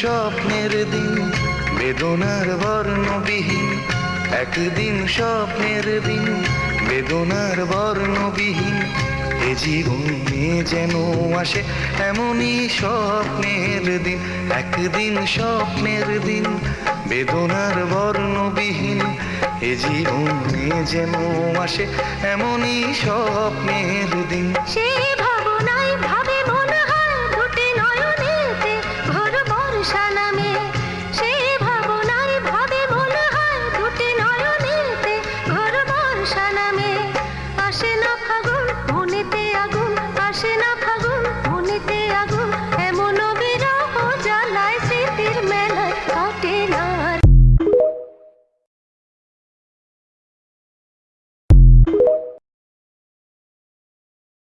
স্বপ্নের দিন, বেদনার বর্ণবিহীন। একদিন স্বপ্নের দিন, বেদনার বর্ণবিহীন। এ জীবনে যেন আসে এমনই স্বপ্নের দিন। একদিন স্বপ্নের দিন, বেদনার বর্ণবিহীন। এ জীবনে যেন আসে এমনই স্বপ্নের দিন। সে